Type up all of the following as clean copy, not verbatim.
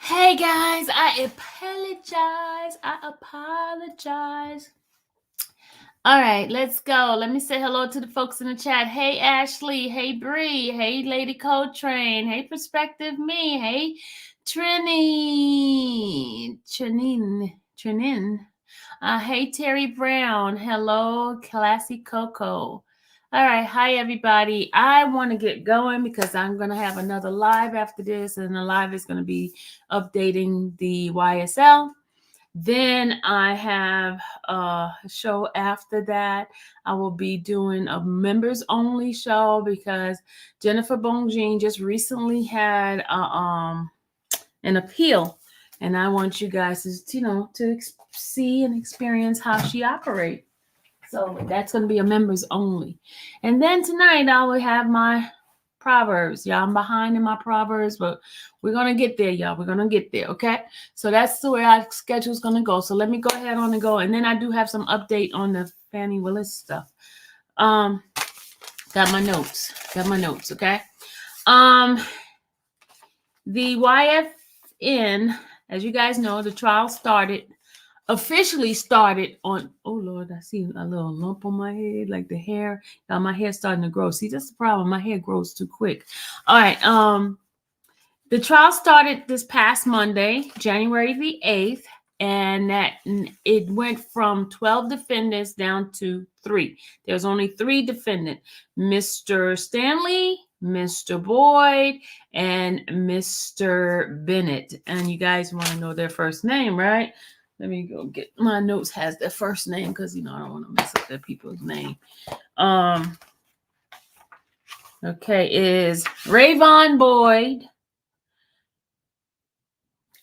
Hey guys, I apologize. All right, let's go. Let me say hello to the folks in the chat. Hey Ashley, hey Bree, hey Lady Coltrane, hey Perspective Me, hey Trinin. Hey Terry Brown, hello Classy Coco. All right, hi everybody. I want to get going because I'm going to have another live after this, and the live is going to be updating the YSL. Then I have a show after that. I will be doing a members only show because Jennifer Bonjean just recently had an appeal, and I want you guys to see and experience how she operates. So that's going to be a members only. And then tonight I will have my Proverbs. Y'all, I'm behind in my Proverbs, but we're going to get there, y'all. We're going to get there, okay? So that's the way our schedule is going to go. So let me go ahead on and go. And then I do have some update on the Fannie Willis stuff. Got my notes, okay? The YFN, as you guys know, the trial officially started on, oh Lord, I see a little lump on my head, like the hair. My hair's starting to grow. See, that's the problem. My hair grows too quick. All right. The trial started this past Monday, January the 8th, and it went from 12 defendants down to 3. There's only 3 defendants, Mr. Stanley, Mr. Boyd, and Mr. Bennett. And you guys want to know their first name, right? Let me go get my notes. Has their first name because I don't want to mess up their people's name. Okay, is Rayvon Boyd,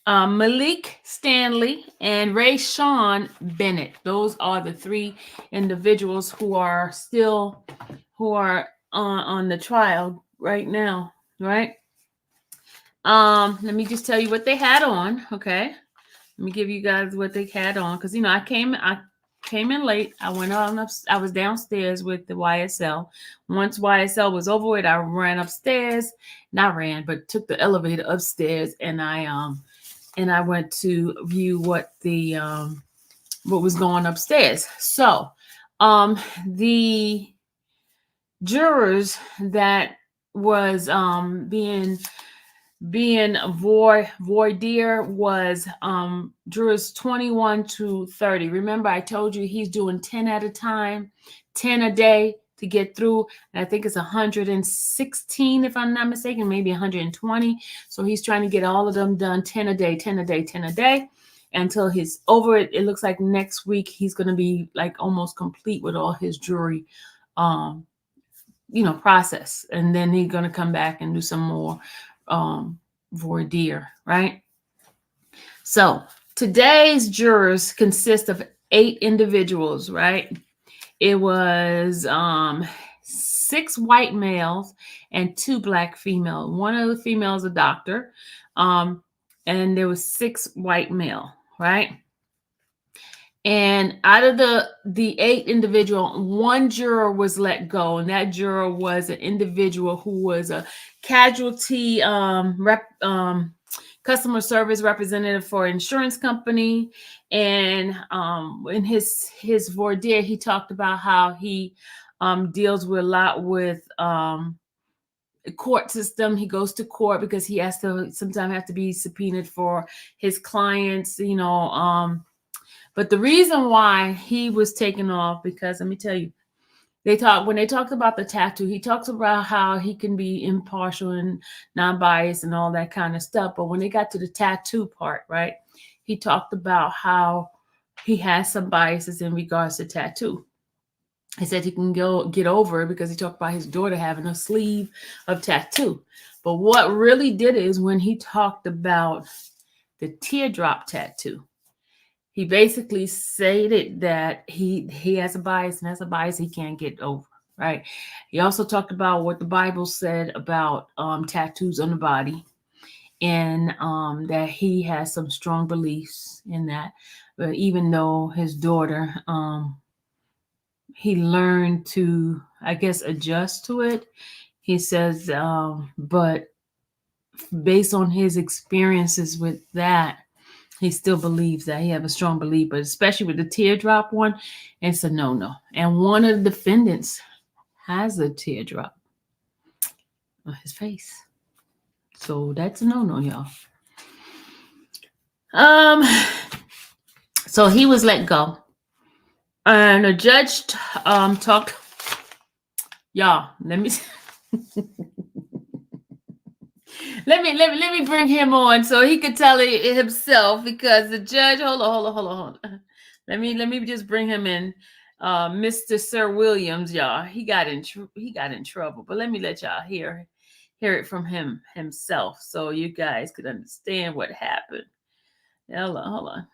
Malik Stanley, and Ray Sean Bennett. Those are the 3 individuals who are on the trial right now, right? Let me just tell you what they had on, okay? Let me give you guys what they had on because I came in late. I went on up. I was downstairs with the YSL. Once YSL was over with, I ran upstairs. Not ran, but took the elevator upstairs, and I went to view what was going upstairs. So, the jurors that was being voir dire was jurors 21 to 30. Remember, I told you he's doing 10 at a time, 10 a day to get through. And I think it's 116, if I'm not mistaken, maybe 120. So he's trying to get all of them done 10 a day, 10 a day, 10 a day until he's over it. It looks like next week he's going to be like almost complete with all his jury process. And then he's going to come back and do some more voir dire, right? So today's jurors consist of 8 individuals, right? It was 6 white males and 2 black females. One of the females a doctor, and there was 6 white male, right? And out of the 8 individual, 1 juror was let go, and that juror was an individual who was a casualty customer service representative for an insurance company. And in his voir dire, he talked about how he deals with a lot with court system. He goes to court because he has to sometimes have to be subpoenaed for his clients, but the reason why he was taken off, because let me tell you, when they talked about the tattoo, he talks about how he can be impartial and non-biased and all that kind of stuff. But when they got to the tattoo part, right, he talked about how he has some biases in regards to tattoo. He said he can get over it because he talked about his daughter having a sleeve of tattoo. But what really did it is when he talked about the teardrop tattoo. He basically stated that he has a bias, and that's a bias he can't get over, right? He also talked about what the Bible said about tattoos on the body, and that he has some strong beliefs in that. But even though his daughter, he learned to, I guess, adjust to it. He says, but based on his experiences with that, he still believes that he have a strong belief, but especially with the teardrop one, it's a no-no. And one of the defendants has a teardrop on his face. So that's a no-no, y'all. So he was let go. And a judge talked. Y'all, let me let me bring him on so he could tell it himself, because the judge, hold on. Let me just bring him in. Mr. Sir Williams, y'all. He got in trouble. But let me let y'all hear it from himself so you guys could understand what happened. Hold on.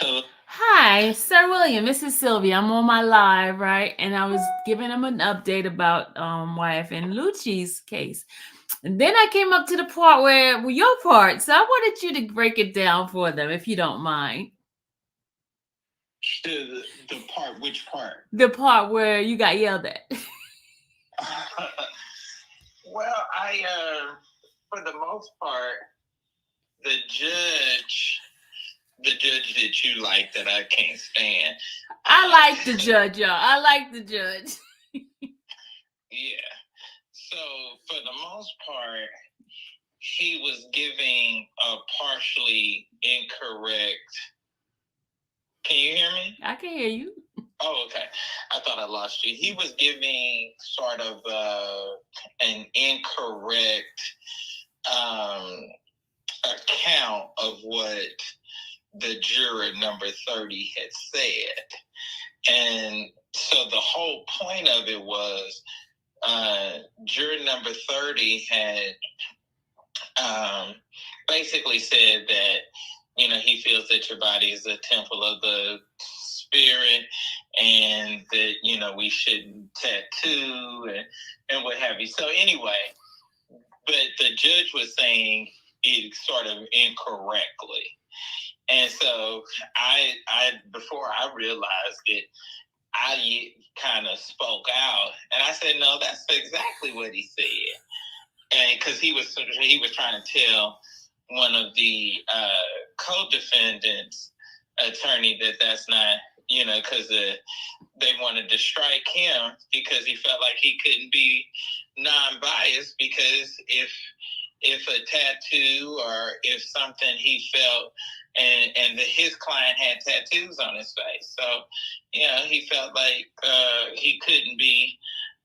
Hello. Hi, Sir William. This is Sylvia. I'm on my live, right? And I was giving him an update about YF and Lucci's case. And then I came up to the part where your part. So I wanted you to break it down for them, if you don't mind. The part, which part? The part where you got yelled at. Well, I, for the most part, the judge that you like that I can't stand. I like the judge, y'all. I like the judge. Yeah. So for the most part, he was giving a partially incorrect. Can you hear me? I can hear you. Oh, okay. I thought I lost you. He was giving sort of an incorrect account of what the juror number 30 had said. And so the whole point of it was juror number 30 had basically said that, he feels that your body is a temple of the spirit, and that, we shouldn't tattoo and what have you. So anyway, but the judge was saying it sort of incorrectly. And so I before I realized it, I kind of spoke out, and I said, no, that's exactly what he said. And because he was trying to tell one of the co-defendants attorney that's not, because they wanted to strike him because he felt like he couldn't be non-biased, because if a tattoo or if something he felt, and his client had tattoos on his face, so he felt like he couldn't be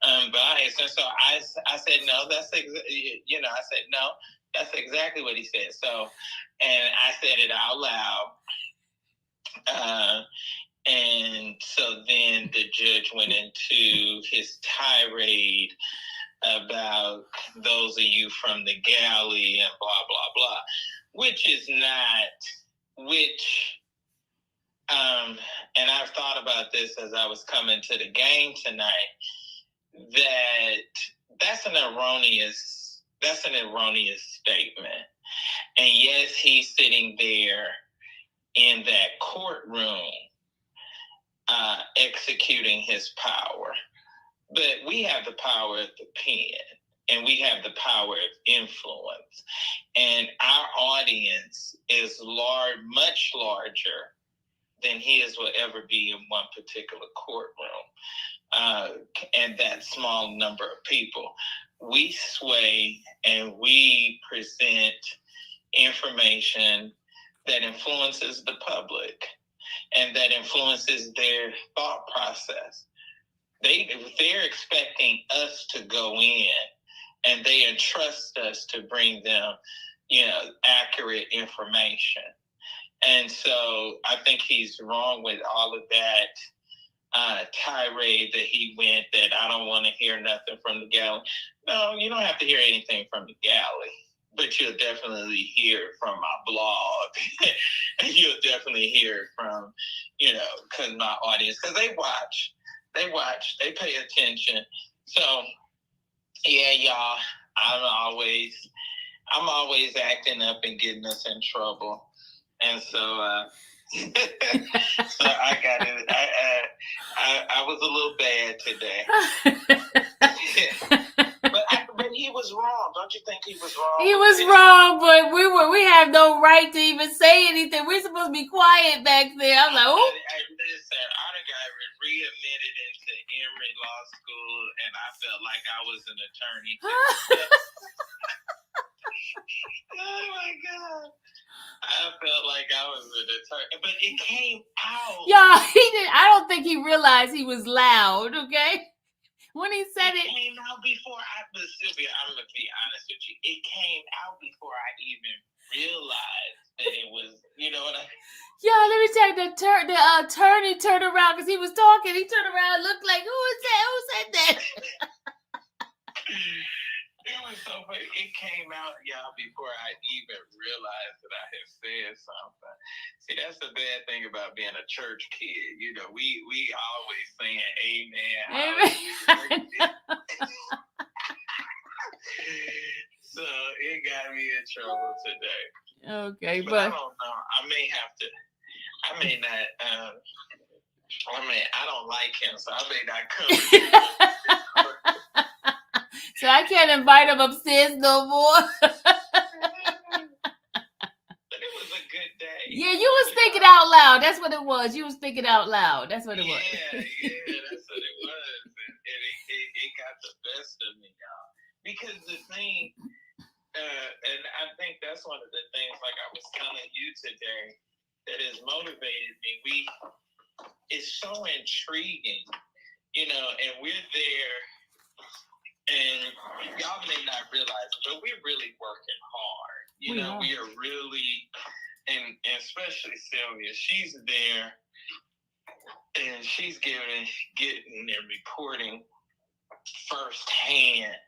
unbiased. And so I said, no, I said, no, that's exactly what he said. So, and I said it out loud. And so then the judge went into his tirade about those of you from the galley and blah, blah, blah, which is not, and I've thought about this as I was coming to the game tonight, that's an erroneous statement. And yes, he's sitting there in that courtroom, executing his power. But we have the power of the pen, and we have the power of influence. And our audience is much larger than his will ever be in one particular courtroom. And that small number of people. We sway and we present information that influences the public and that influences their thought process. They're expecting us to go in, and they entrust us to bring them, accurate information. And so I think he's wrong with all of that tirade that he went, that I don't want to hear nothing from the galley. No, you don't have to hear anything from the galley, but you'll definitely hear from my blog. And you'll definitely hear from, because my audience, because they watch, they pay attention. So, yeah, y'all, I'm always acting up and getting us in trouble. And so, so I got it. I was a little bad today. But he was wrong. Don't you think he was wrong? He was wrong, but we have no right to even say anything. We're supposed to be quiet back there. I'm like, oh. Listen, I got readmitted into Emory Law School, and I felt like I was an attorney. Oh my God. I felt like I was an attorney, but it came out. Yeah, he did. I don't think he realized he was loud. Okay, when he said it came out before but Sylvia, I'm gonna be honest with you. It came out before I even realized that it was. You know what I mean? Yeah, let me tell you, the attorney turned around because he was talking. He turned around and looked like, who is that? Who said that? It was so funny. It came out, y'all, before I even realized that I had said something. See, that's the bad thing about being a church kid. We always saying amen. So it got me in trouble today. Okay, but I don't know. I may not. I don't like him, so I may not come. So I can't invite him upstairs no more. But it was a good day. Yeah, you was thinking out loud. That's what it was. You was thinking out loud. That's what it was. Yeah, that's what it was. And it got the best of me, y'all. Because the thing, and I think that's one of the things, like I was telling you today, that has motivated me. It's so intriguing, and we're there. And y'all may not realize it, but we're really working hard. We are really, and especially Sylvia, she's there, and she's getting and reporting firsthand,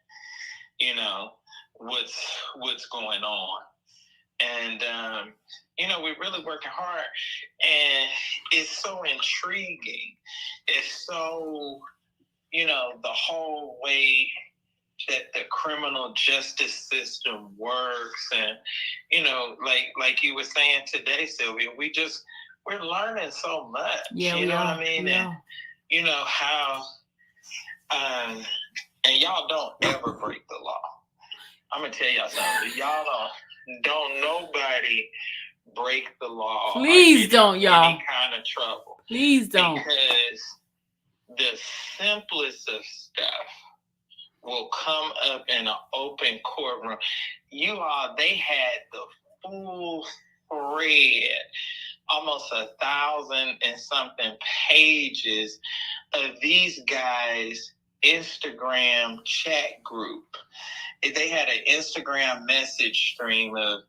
what's going on. And, we're really working hard, and it's so intriguing. It's so, the whole way that the criminal justice system works. And, like you were saying today, Sylvia, we're learning so much. Yeah, you know what I mean? Yeah. And, how, and y'all don't ever break the law. I'm going to tell y'all something. Y'all don't nobody break the law. Please don't, y'all. Any kind of trouble. Please don't. Because the simplest of stuff will come up in an open courtroom. They had the full thread, almost 1,000 and something pages of these guys' Instagram chat group. They had an Instagram message stream of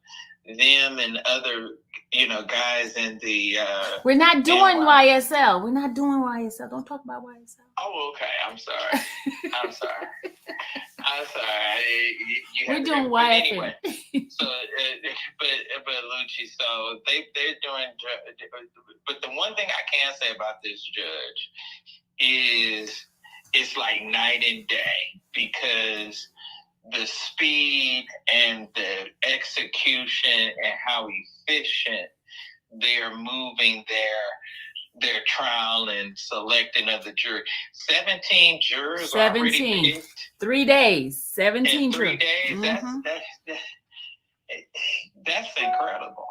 them and other, guys in the... We're not doing YSL. We're not doing YSL. Don't talk about YSL. Oh, okay. I'm sorry. We're doing YSL. Anyway, so, but Lucci, so they're doing... But the one thing I can say about this judge is it's like night and day, because the speed and the execution and how efficient they're moving their trial and selecting of the jury. 17 jurors 17. already picked. 3 days. 17 in jurors. 3 days. Mm-hmm. That's incredible.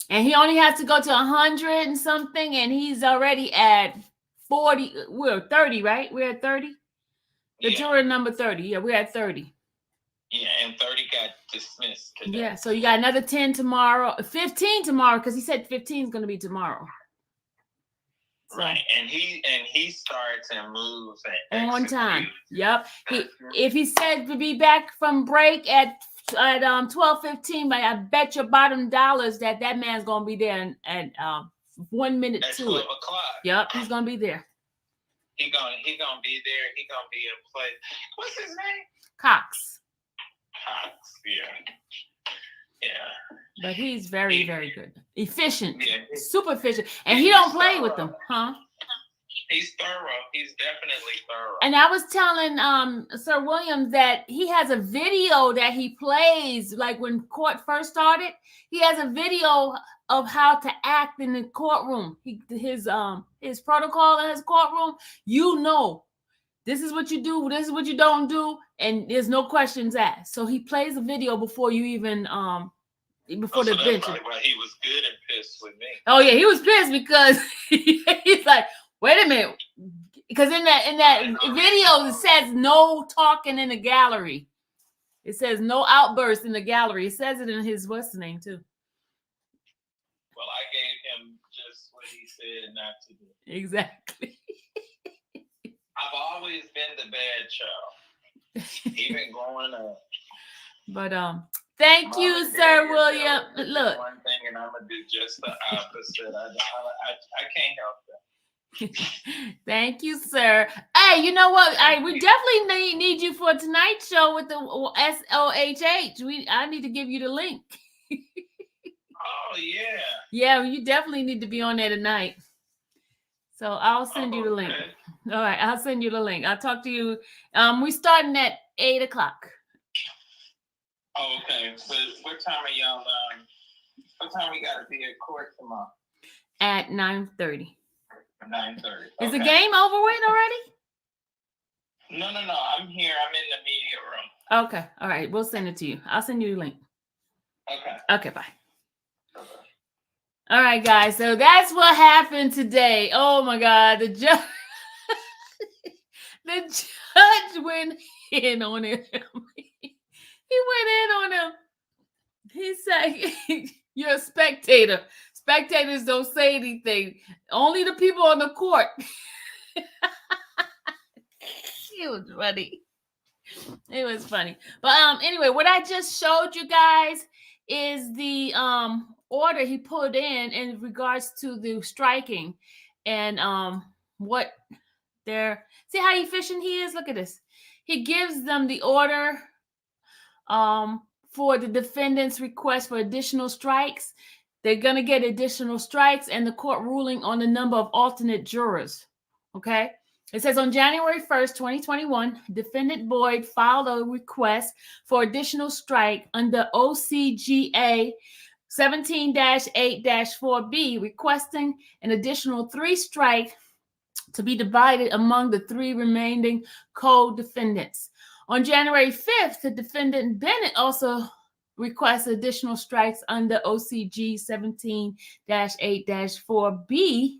And he only has to go to 100 and something, and he's already at 40. We're 30, right? We're at 30. The juror number 30. Yeah, we're at 30. Yeah, and 30 got dismissed today. Yeah, so you got another 10 tomorrow, 15 tomorrow, because he said 15 is going to be tomorrow. So. Right, and he starts and moves on time. Yep. If he said to be back from break at 12:15, but I bet your bottom dollars that man's gonna be there at 1 minute at to 12 it. o'clock. Yep, he's gonna be there. He gonna be there. He gonna be in place. What's his name? Cox. Yeah. But he's very, very good. Efficient. Yeah. Super efficient. And he don't play with them, huh? He's thorough. He's definitely thorough. And I was telling Sir William that he has a video that he plays, like when court first started. He has a video of how to act in the courtroom. His protocol in his courtroom. This is what you do. This is what you don't do, and there's no questions asked. So he plays a video before you even before the bench. That's probably why he was good and pissed with me. Oh yeah, he was pissed because he's like, wait a minute, because in that video it says no talking in the gallery. It says no outbursts in the gallery. It says it in his what's the name too. Well, I gave him just what he said not to do. Exactly. I've always been the bad child, even growing up. But thank you, Sir William. Look. One thing, and I'm gonna do just the opposite. I can't help that. Thank you, sir. Hey, you know what? We definitely need you for tonight's show with the SOHH. I need to give you the link. Oh yeah. Yeah, you definitely need to be on there tonight. So I'll send you the link. All right, I'll send you the link. I'll talk to you. We're starting at 8 o'clock. Oh, okay. So what time are y'all? What time we got to be at court tomorrow? At 9:30. 9:30. Is the game over with already? No. I'm here. I'm in the media room. Okay. All right. We'll send it to you. I'll send you the link. Okay. Bye. All right, guys. So that's what happened today. Oh my God. The judge went in on him. He went in on him. He said, you're a spectator. Spectators don't say anything. Only the people on the court. It was funny. It was funny. But anyway, what I just showed you guys is the order he put in regards to the striking and what they're see how efficient he is. Look at this. He gives them the order for the defendant's request for additional strikes. They're going to get additional strikes and the court ruling on the number of alternate jurors. Okay. It says on January 1st, 2021, defendant Boyd filed a request for additional strike under OCGA 17-8-4B, requesting an additional 3 strike to be divided among the 3 remaining co-defendants. On January 5th, the defendant Bennett also requested additional strikes under OCG 17-8-4B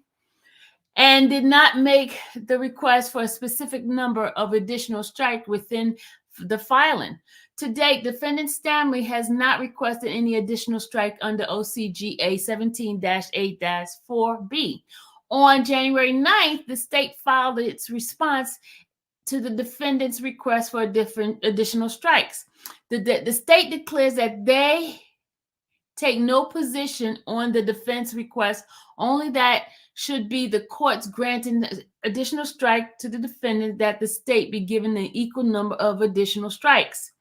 and did not make the request for a specific number of additional strikes within the filing. To date, defendant Stanley has not requested any additional strike under OCGA 17-8-4B. On January 9th, the state filed its response to the defendant's request for additional strikes. The state declares that they take no position on the defense request, only that should be the court's granting additional strike to the defendant that the state be given an equal number of additional strikes.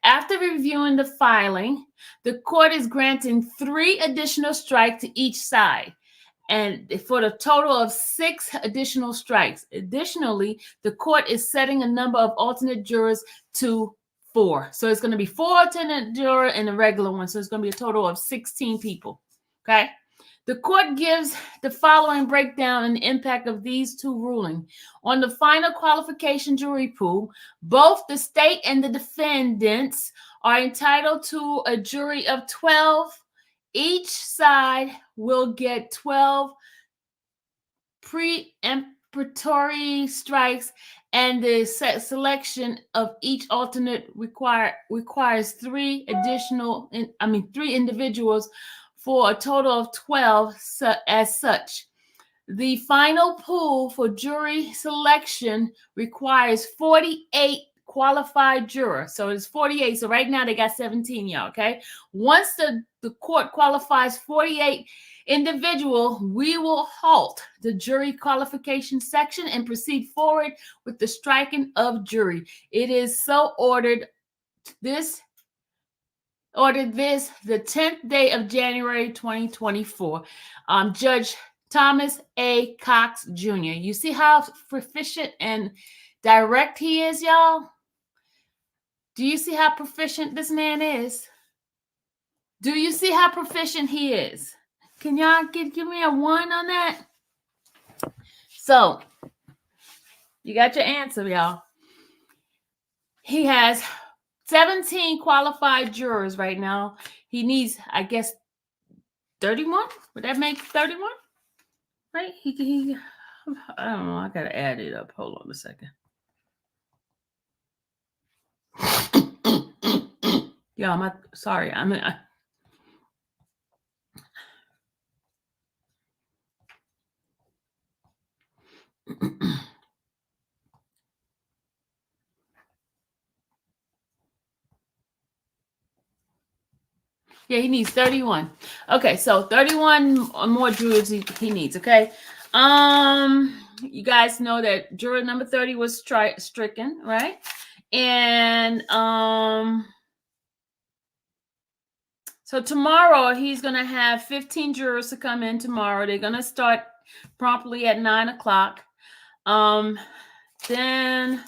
After reviewing the filing, the court is granting 3 additional strikes to each side, and for the total of 6 additional strikes. Additionally, the court is setting a number of alternate jurors to 4. So it's going to be 4 alternate jurors and a regular one. So it's going to be a total of 16 people. Okay. The court gives the following breakdown and the impact of these two rulings. On the final qualification jury pool, both the state and the defendants are entitled to a jury of 12. Each side will get 12 preemptory strikes, and the selection of each alternate requires three individuals for a total of 12 as such. The final pool for jury selection requires 48 qualified jurors. So it's 48. So right now they got 17, y'all, okay? Once the court qualifies 48 individual, we will halt the jury qualification section and proceed forward with the striking of jury. It is so ordered the 10th day of January 2024. Judge Thomas A. Cox Jr. You see how proficient and direct he is, y'all? Do you see how proficient this man is? Do you see how proficient he is? Can y'all give me a 1 on that? So, you got your answer, y'all. He has 17 qualified jurors right now. He needs, I guess, 31? Would that make 31? Right? He I don't know. I got to add it up. Hold on a second. Y'all, sorry. Yeah, he needs 31. Okay, so 31 more jurors he needs, okay? You guys know that juror number 30 was stricken, right? And so tomorrow he's going to have 15 jurors to come in tomorrow. They're going to start promptly at 9 o'clock. Then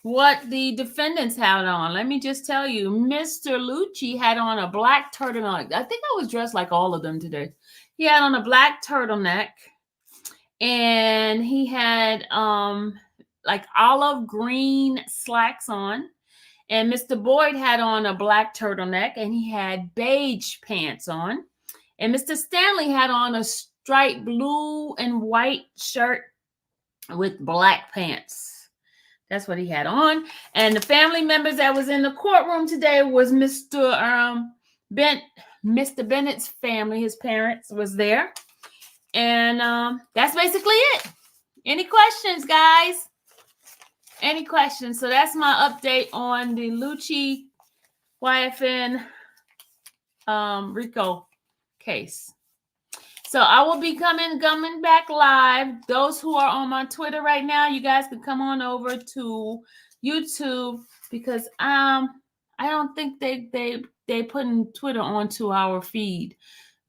what the defendants had on, let me just tell you, Mr. Lucci had on a black turtleneck. I think I was dressed like all of them today. He had on a black turtleneck, and he had like olive green slacks on. And Mr. Boyd had on a black turtleneck, and he had beige pants on. And Mr. Stanley had on a striped blue and white shirt with black pants. That's what he had on. And the family members that was in the courtroom today was Mr. Bennett's family. His parents was there. And that's basically it. Any questions, guys? Any questions? So that's my update on the Lucci, YFN, Rico case. So I will be coming back live. Those who are on my Twitter right now, you guys can come on over to YouTube, because I don't think they putting Twitter onto our feed.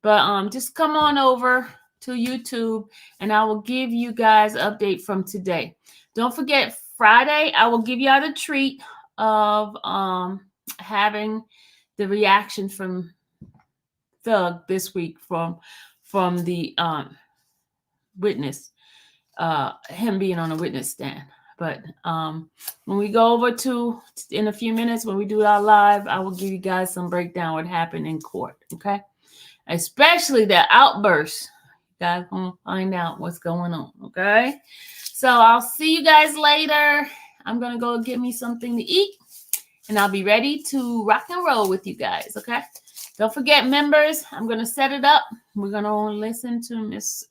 But just come on over to YouTube, and I will give you guys an update from today. Don't forget, Friday I will give y'all the treat of having the reaction from Thug this week from the witness, him being on a witness stand. But when we go over to, in a few minutes, when we do our live, I will give you guys some breakdown what happened in court, okay? Especially the outburst. You guys gonna find out what's going on, okay? So I'll see you guys later. I'm gonna go get me something to eat, and I'll be ready to rock and roll with you guys, okay? Don't forget, members, I'm going to set it up. We're going to listen to Miss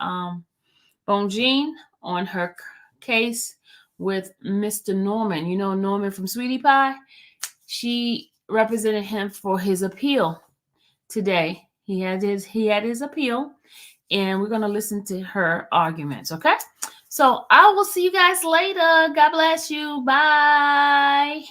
Bonjean on her case with Mr. Norman. You know Norman from Sweetie Pie? She represented him for his appeal today. He had his appeal, and we're going to listen to her arguments, okay? So I will see you guys later. God bless you. Bye.